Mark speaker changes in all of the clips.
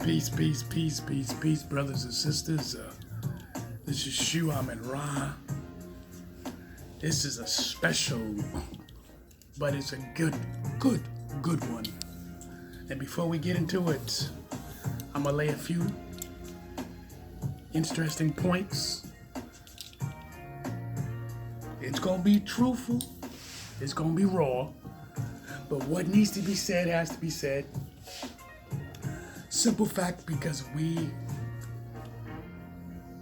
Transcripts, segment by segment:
Speaker 1: Peace, peace, peace, peace, peace, brothers and sisters. This is Shu Amun Ra. This is a special, but it's a good one. And before we get into it, I'm gonna lay a few interesting points. It's gonna be truthful. It's gonna be raw. But what needs to be said has to be said. Simple fact, because we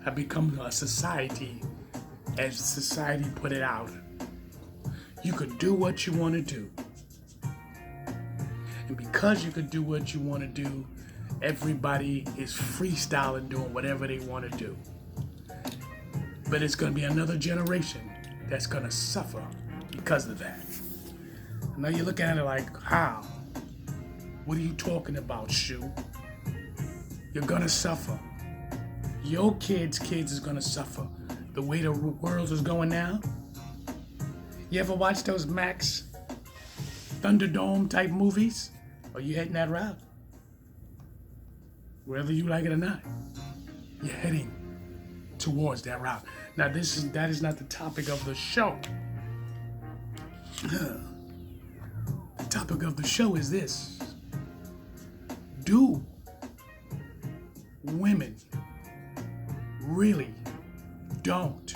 Speaker 1: have become a society, as society put it out. You could do what you want to do. And because you could do what you want to do, everybody is freestyling, doing whatever they want to do. But it's going to be another generation that's going to suffer because of that. I know you're looking at it like, how? What are you talking about, Shu? You're gonna suffer. Your kids' is gonna suffer. The way the world is going now. You ever watch those Max Thunderdome type movies? Or you heading that route? Whether you like it or not, you're heading towards that route. Now that is not the topic of the show. The topic of the show is this. Do women really don't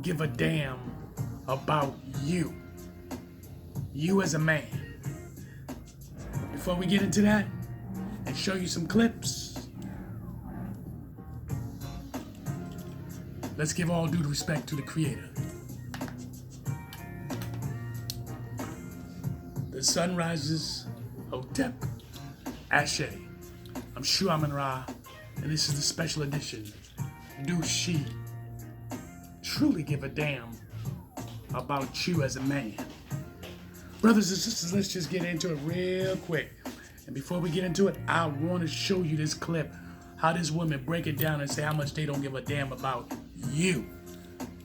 Speaker 1: give a damn about you as a man? Before we get into that and show you some clips, let's give all due respect to the creator. The sun rises, Hotep, Ashe. I'm Shu Amun Ra, and this is the special edition. Do she truly give a damn about you as a man? Brothers and sisters, let's just get into it real quick. And before we get into it, I want to show you this clip, how this woman break it down and say how much they don't give a damn about you.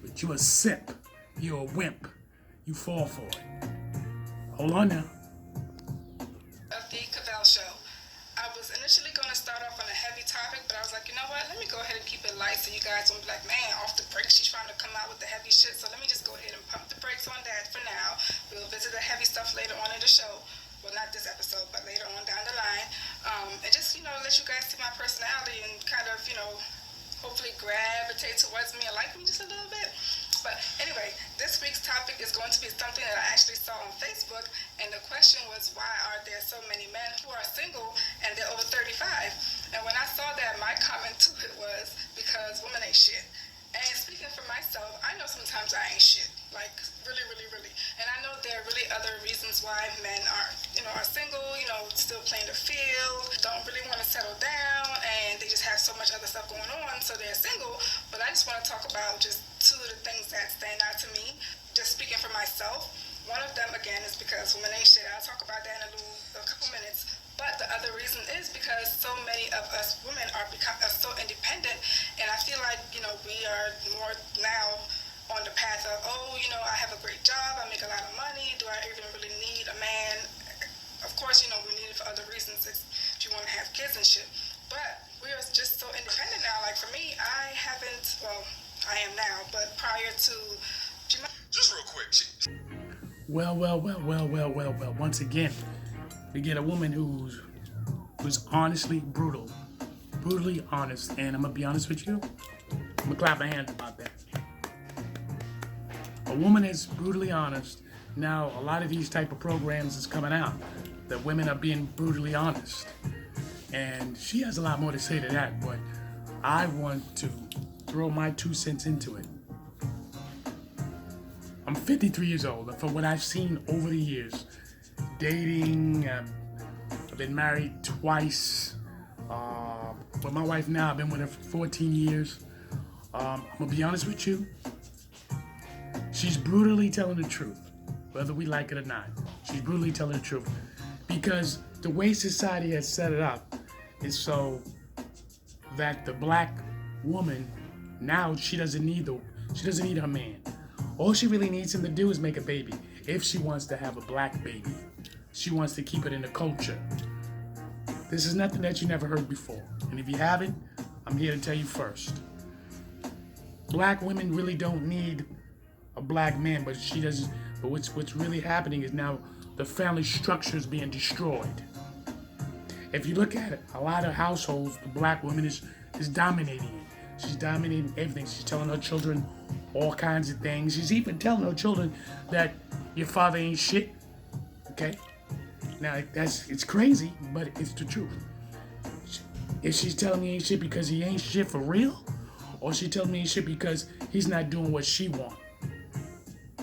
Speaker 1: But you a simp, you a wimp, you fall for it. Hold on now.
Speaker 2: Initially going to start off on a heavy topic, but I was like, you know what, let me go ahead and keep it light so you guys won't be like, man, off the brakes, she's trying to come out with the heavy shit, so let me just go ahead and pump the brakes on that for now. We'll visit the heavy stuff later on in the show. Well, not this episode, but later on down the line. And just, let you guys see my personality and kind of, hopefully gravitate towards me and like me just a little bit. But anyway, this week's topic is going to be something that I actually saw on Facebook, and the question was, why are there so many men who are single and they're over 35? And when I saw that, my comment to it was, because women ain't shit. And speaking for myself, I know sometimes I ain't shit, like really, really, really. And I know there are really other reasons why men are single, still playing the field, don't really want to settle down, and they just have so much other stuff going on, so they're single. But I just want to talk about just two of the things that stand out to me, just speaking for myself. One of them, again, is because women ain't shit. I'll talk about that in a couple minutes. But the other reason is because so many of us women are so independent, and I feel like, we are more now on the path of, I have a great job, I make a lot of money, do I even really need a man? Of course, we need it for other reasons if you want to have kids and shit. But we are just so independent now. Like for me, I am now, but prior to...
Speaker 3: Just real quick.
Speaker 1: Well. Once again, we get a woman who's honestly brutally honest. And I'm going to be honest with you. I'm going to clap my hands about that. A woman is brutally honest. Now, a lot of these type of programs is coming out that women are being brutally honest. And she has a lot more to say to that, but I want to throw my 2 cents into it. I'm 53 years old, and from what I've seen over the years, dating, I've been married twice. With my wife now, I've been with her for 14 years. I'm gonna be honest with you. She's brutally telling the truth, whether we like it or not. She's brutally telling the truth. Because the way society has set it up is so that the black woman, now she doesn't need her man. All she really needs him to do is make a baby. If she wants to have a black baby, she wants to keep it in the culture. This is nothing that you never heard before. And if you haven't, I'm here to tell you first. Black women really don't need a black man, but she doesn't. But what's really happening is now the family structure is being destroyed. If you look at it, a lot of households, the black woman is dominating it. She's dominating everything. She's telling her children all kinds of things. She's even telling her children that your father ain't shit. Okay? Now, it's crazy, but it's the truth. If she's telling me he ain't shit because he ain't shit for real, or she telling me he ain't shit because he's not doing what she wants.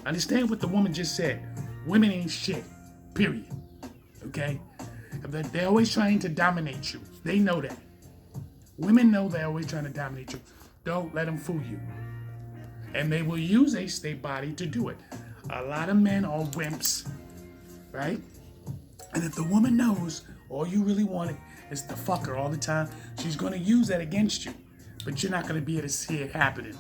Speaker 1: Understand what the woman just said. Women ain't shit. Period. Okay? They're always trying to dominate you. They know that. Women know they're always trying to dominate you. Don't let them fool you. And they will use a state body to do it. A lot of men are wimps, right? And if the woman knows all you really want is to fuck her all the time, she's going to use that against you. But you're not going to be able to see it happening.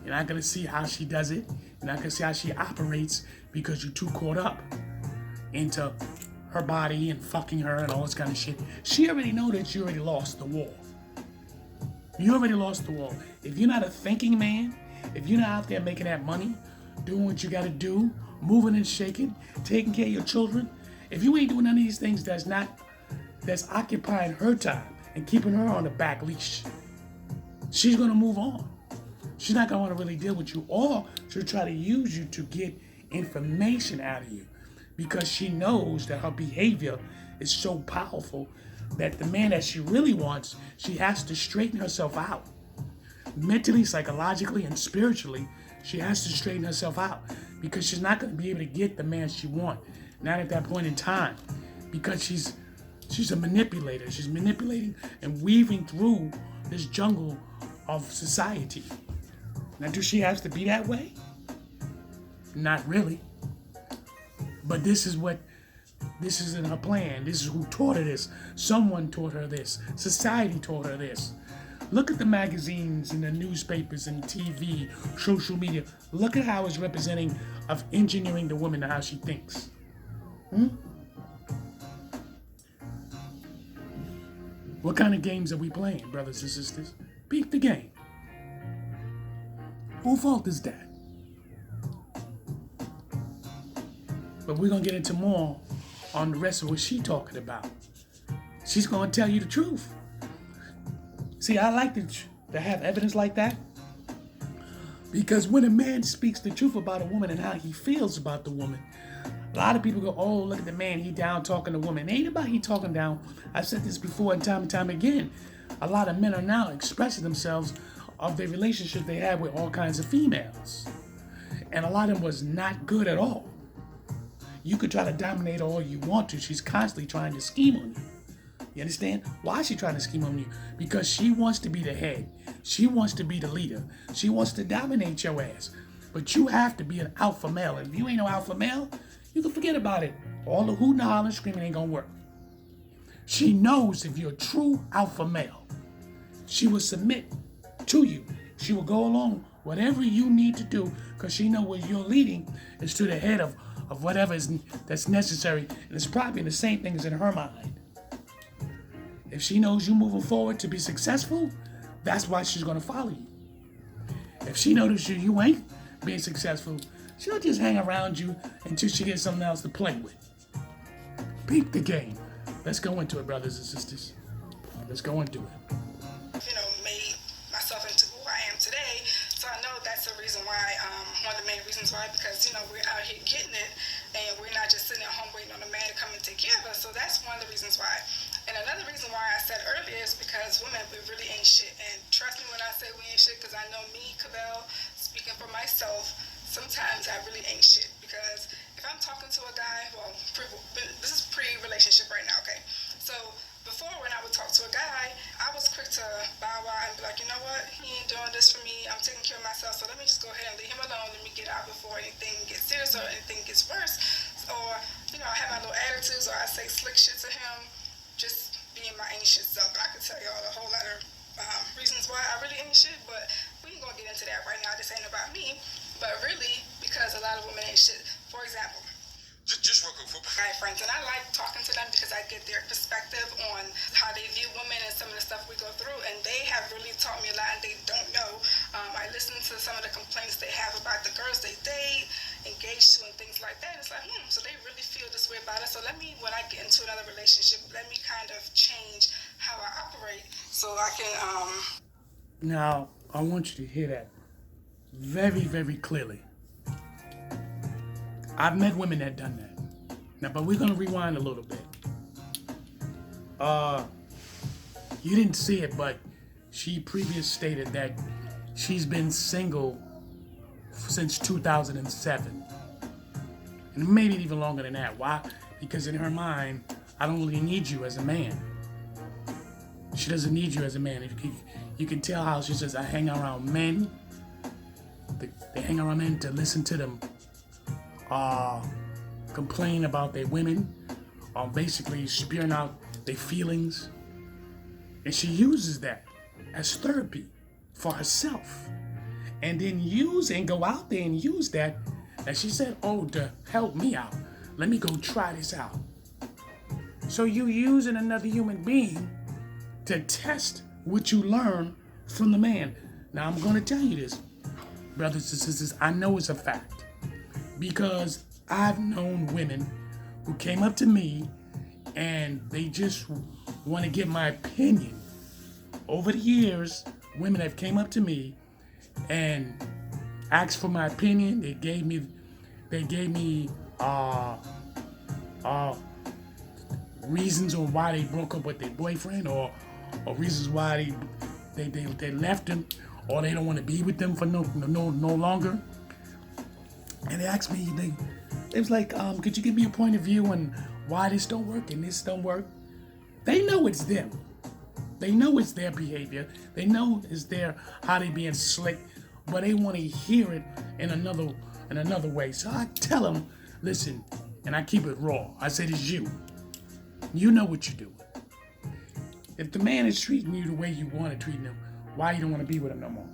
Speaker 1: You're not going to see how she does it. You're not going to see how she operates because you're too caught up into her body and fucking her and all this kind of shit. She already know that you already lost the war. You already lost the war. If you're not a thinking man, if you're not out there making that money, doing what you got to do, moving and shaking, taking care of your children, if you ain't doing none of these things that's occupying her time and keeping her on the back leash, she's going to move on. She's not going to want to really deal with you, or she'll try to use you to get information out of you because she knows that her behavior is so powerful that the man that she really wants, she has to straighten herself out. Mentally, psychologically, and spiritually, she has to straighten herself out because she's not going to be able to get the man she wants. Not at that point in time, because she's a manipulator. She's manipulating and weaving through this jungle of society. Now, do she have to be that way? Not really. But this is in her plan. This is who taught her this. Someone taught her this. Society taught her this. Look at the magazines and the newspapers and TV, social media. Look at how it's representing of engineering the woman and how she thinks. What kind of games are we playing, brothers and sisters? Beat the game. Whose fault is that? But we're going to get into more on the rest of what she's talking about. She's going to tell you the truth. See, I like to have evidence like that. Because when a man speaks the truth about a woman and how he feels about the woman, a lot of people go, oh, look at the man, he down talking to women. It ain't about he talking down. I've said this before and time again. A lot of men are now expressing themselves of their relationship they had with all kinds of females. And a lot of them was not good at all. You could try to dominate all you want to. She's constantly trying to scheme on you. You understand? Why is she trying to scheme on you? Because she wants to be the head. She wants to be the leader. She wants to dominate your ass. But you have to be an alpha male. If you ain't no alpha male, you can forget about it. All the hooting, hollering, screaming ain't gonna work. She knows if you're a true alpha male, she will submit to you. She will go along whatever you need to do because she knows where you're leading is to the head of whatever that's necessary. And it's probably the same thing as in her mind. If she knows you moving forward to be successful, that's why she's going to follow you. If she notices you ain't being successful, she'll just hang around you until she gets something else to play with. Peep the game. Let's go into it, brothers and sisters. Let's go into it.
Speaker 2: Made myself into who I am today. So I know that's the reason why, one of the main reasons why, because, we're out here getting it and we're not just sitting at home waiting on a man to come and take care of us. So that's one of the reasons why. And another reason why I said earlier is because women, we really ain't shit. And trust me when I say we ain't shit, because I know me, Cavell, speaking for myself, sometimes I really ain't shit. Because if I'm talking to a guy, this is pre-relationship right now, okay? So before, when I would talk to a guy, I was quick to bow wow and be like, you know what? He ain't doing this for me. I'm taking care of myself. So let me just go ahead and leave him alone. Let me get out before anything gets serious or anything gets worse. Or, I have my little attitudes or I say slick shit to him. Just being my ancient self. And I could tell y'all a whole lot of reasons why I really ain't shit, but we ain't gonna get into that right now. This ain't about me. But really, because a lot of women ain't shit. For example,
Speaker 3: Just real quick.
Speaker 2: My friends, and I like talking to them because I get their perspective on how they view women and some of the stuff we go through, and they have really taught me a lot, and they don't know. I listen to some of the complaints they have about the girls they date, engaged to, and things like that. It's like, so they really feel this way about it. So let me, when I get into another relationship, let me kind of change how I operate so I can.
Speaker 1: Now, I want you to hear that very, very clearly. I've met women that done that. Now, but we're gonna rewind a little bit. You didn't see it, but she previously stated that she's been single since 2007, and maybe even longer than that. Why? Because in her mind, I don't really need you as a man. She doesn't need you as a man. You can tell how she says, I hang around men. They hang around men to listen to them complain about their women, basically spewing out their feelings. And she uses that as therapy for herself. And then go out there and use that, as she said, to help me out. Let me go try this out. So you using another human being to test what you learn from the man. Now I'm going to tell you this, brothers and sisters, I know it's a fact. Because I've known women who came up to me and they just want to get my opinion. Over the years, women have came up to me and asked for my opinion. They gave me reasons on why they broke up with their boyfriend, or reasons why they left him, or they don't want to be with them for no longer. And they asked me, it was like, could you give me a point of view on why this don't work and this don't work? They know it's them. They know it's their behavior. They know it's how they being slick, but they want to hear it in another way. So I tell them, listen, and I keep it raw. I said, it's you. You know what you're doing. If the man is treating you the way you want to treat him, why you don't want to be with him no more?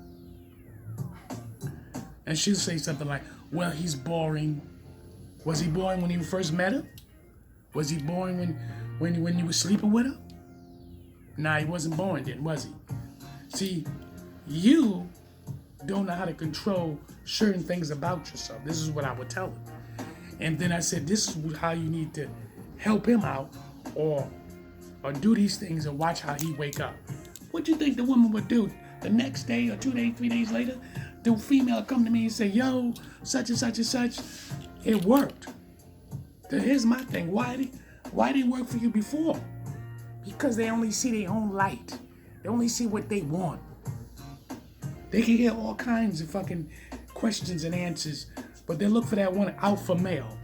Speaker 1: And she'll say something like, well, he's boring. Was he boring when you first met him? Was he boring when you were sleeping with him? Nah, he wasn't boring then, was he? See, you don't know how to control certain things about yourself. This is what I would tell him. And then I said, this is how you need to help him out, or do these things and watch how he wake up. What do you think the woman would do the next day or 2 days, 3 days later? The female come to me and say, yo, such and such and such, it worked. Then here's my thing. Why did it work for you before? Because they only see their own light. They only see what they want. They can hear all kinds of fucking questions and answers, but they look for that one alpha male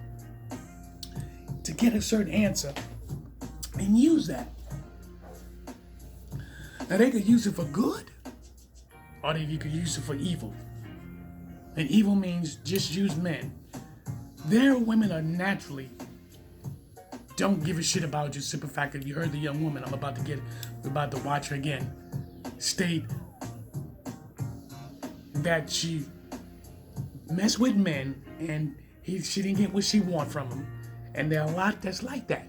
Speaker 1: to get a certain answer and use that. Now they could use it for good, or you could use it for evil. And evil means just use men. Their women are naturally don't give a shit about you. Simple fact that you heard the young woman we're about to watch her again, state that she messed with men and she didn't get what she wanted from him. And there are a lot that's like that.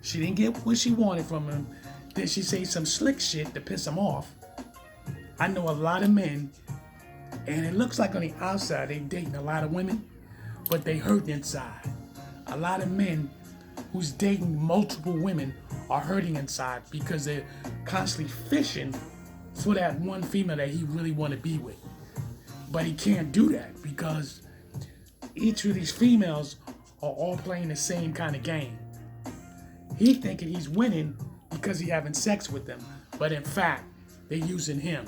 Speaker 1: She didn't get what she wanted from him. Then she say some slick shit to piss him off. I know a lot of men, and it looks like on the outside they dating a lot of women, but they hurt inside. A lot of men who's dating multiple women are hurting inside because they're constantly fishing for that one female that he really want to be with. But he can't do that because each of these females are all playing the same kind of game. He thinking he's winning because he having sex with them, but in fact, they're using him.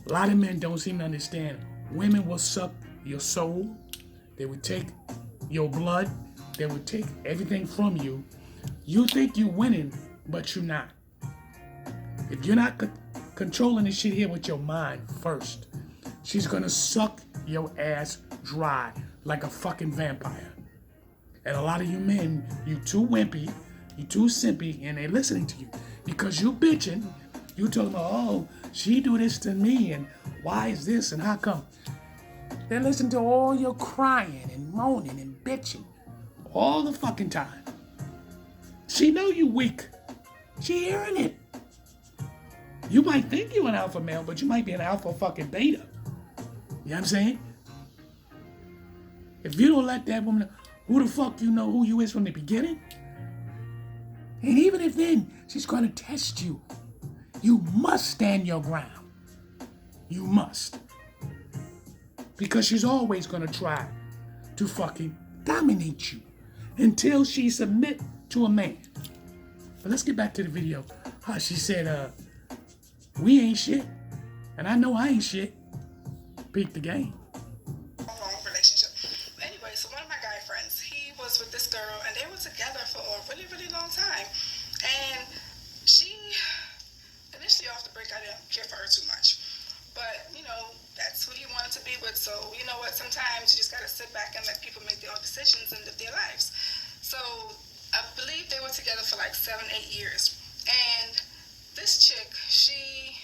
Speaker 1: A lot of men don't seem to understand. Women will suck your soul. They would take your blood. They would take everything from you. You think you're winning, but you're not. If you're not controlling this shit here with your mind first, she's gonna suck your ass dry like a fucking vampire. And a lot of you men, you too wimpy, you too simpy, and they're listening to you. Because you bitching, you tell them, oh, she do this to me, and why is this, and how come? They listen to all your crying and moaning and bitching all the fucking time. She know you weak. She hearing it. You might think you're an alpha male, but you might be an alpha fucking beta. You know what I'm saying? If you don't let that woman know, who the fuck you know who you is from the beginning? And even if then she's gonna test you, you must stand your ground. You must. Because she's always gonna try to fucking dominate you until she submit to a man. But let's get back to the video. How she said, we ain't shit. And I know I ain't shit. Beat the game.
Speaker 2: Long relationship. Anyway, so one of my guy friends, he was with this girl and they were together for a really, really long time. And she, initially off the break, I didn't care for her too much. But, you know, that's who he wanted to be with. So, you know what, sometimes you just got to sit back and let people make their own decisions and live their lives. So, I believe they were together for like 7-8 years. And this chick, she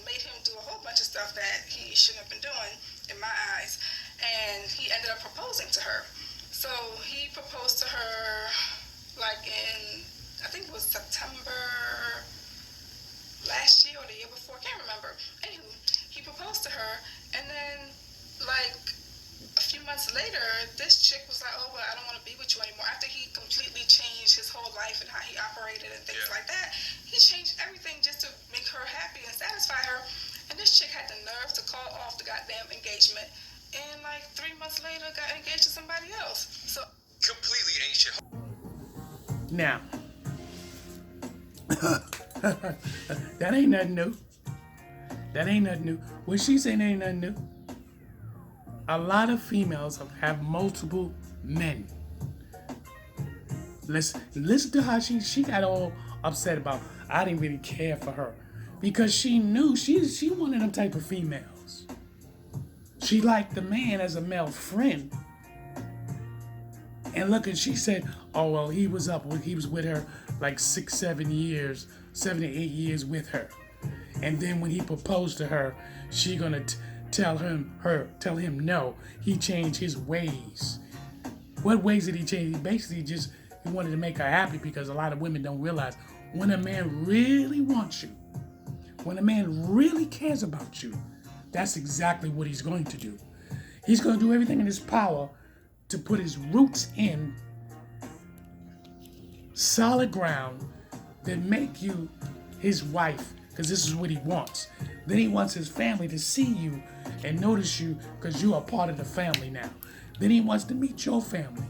Speaker 2: made him do a whole bunch of stuff that he shouldn't have been doing, in my eyes. And he ended up proposing to her. So, he proposed to her like in, I think it was September last year or the year before, I can't remember. Anywho, he proposed to her, and then like a few months later, this chick was like, oh, well, I don't want to be with you anymore. After he completely changed his whole life and how he operated and things like that, he changed everything just to make her happy and satisfy her. And this chick had the nerve to call off the goddamn engagement, and like 3 months later got engaged to somebody else. So
Speaker 3: Completely ain't shit.
Speaker 1: Now, that ain't nothing new. That ain't nothing new. When she saying ain't nothing new, a lot of females have multiple men. Listen to how she got all upset about, I didn't really care for her. Because she knew she one of them type of females. She liked the man as a male friend. And look, and she said, oh, well, he was with her like 7 years, 7 to 8 years with her. And then when he proposed to her, she gonna tell him no. He changed his ways. What ways did he change? He basically he wanted to make her happy, because a lot of women don't realize when a man really wants you, when a man really cares about you, that's exactly what he's going to do. He's going to do everything in his power to put his roots in solid ground that make you his wife, because this is what he wants. Then he wants his family to see you and notice you, because you are part of the family now. Then he wants to meet your family.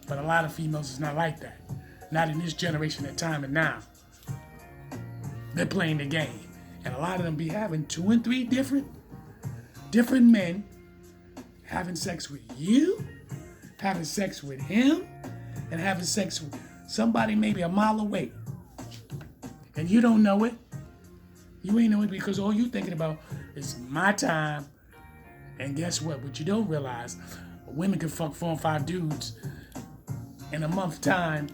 Speaker 1: But a lot of females is not like that. Not in this generation and time and now. They're playing the game. And a lot of them be having 2 and 3 different men having sex with you, having sex with him, and having sex with somebody maybe a mile away. And you don't know it. You ain't know it, because all you thinking about is my time. And guess what? What you don't realize, women can fuck 4 and 5 dudes in a month time,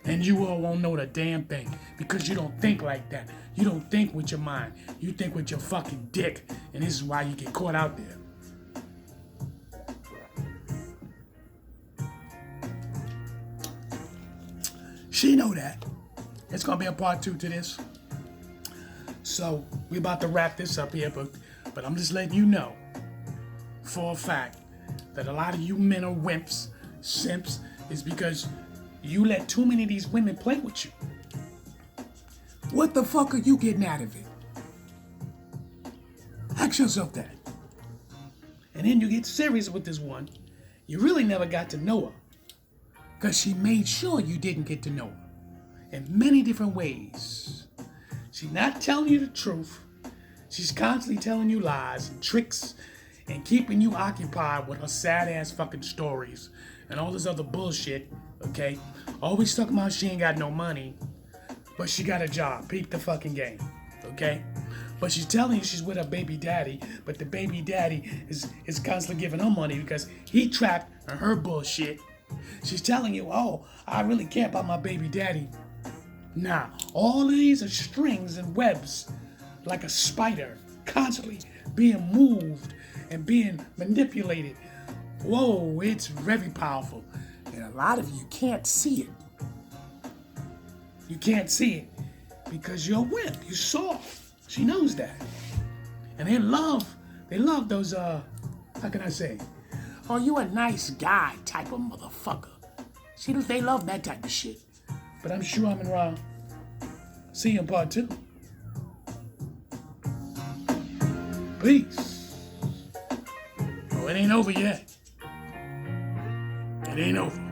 Speaker 1: and you all won't know the damn thing, because you don't think like that. You don't think with your mind. You think with your fucking dick, and this is why you get caught out there. She know that. It's gonna be a part 2 to this. So we about to wrap this up here, but I'm just letting you know for a fact that a lot of you men are wimps, simps, is because you let too many of these women play with you. What the fuck are you getting out of it? Ask yourself that. And then you get serious with this one. You really never got to know her, because she made sure you didn't get to know her in many different ways. She's not telling you the truth. She's constantly telling you lies and tricks and keeping you occupied with her sad ass fucking stories and all this other bullshit, okay? Always talking about she ain't got no money, but she got a job. Peep the fucking game, okay? But she's telling you she's with her baby daddy, but the baby daddy is constantly giving her money because he trapped in her bullshit. She's telling you, oh, I really care about my baby daddy. Nah, all of these are strings and webs, like a spider, constantly being moved and being manipulated. Whoa, it's very powerful. And a lot of you can't see it. You can't see it because you're a wimp. You're soft. She knows that. And they love those, how can I say? Oh, you a nice guy type of motherfucker. See, they love that type of shit. But I'm sure I'm in wrong. See you in part 2. Peace. Oh, it ain't over yet. It ain't over.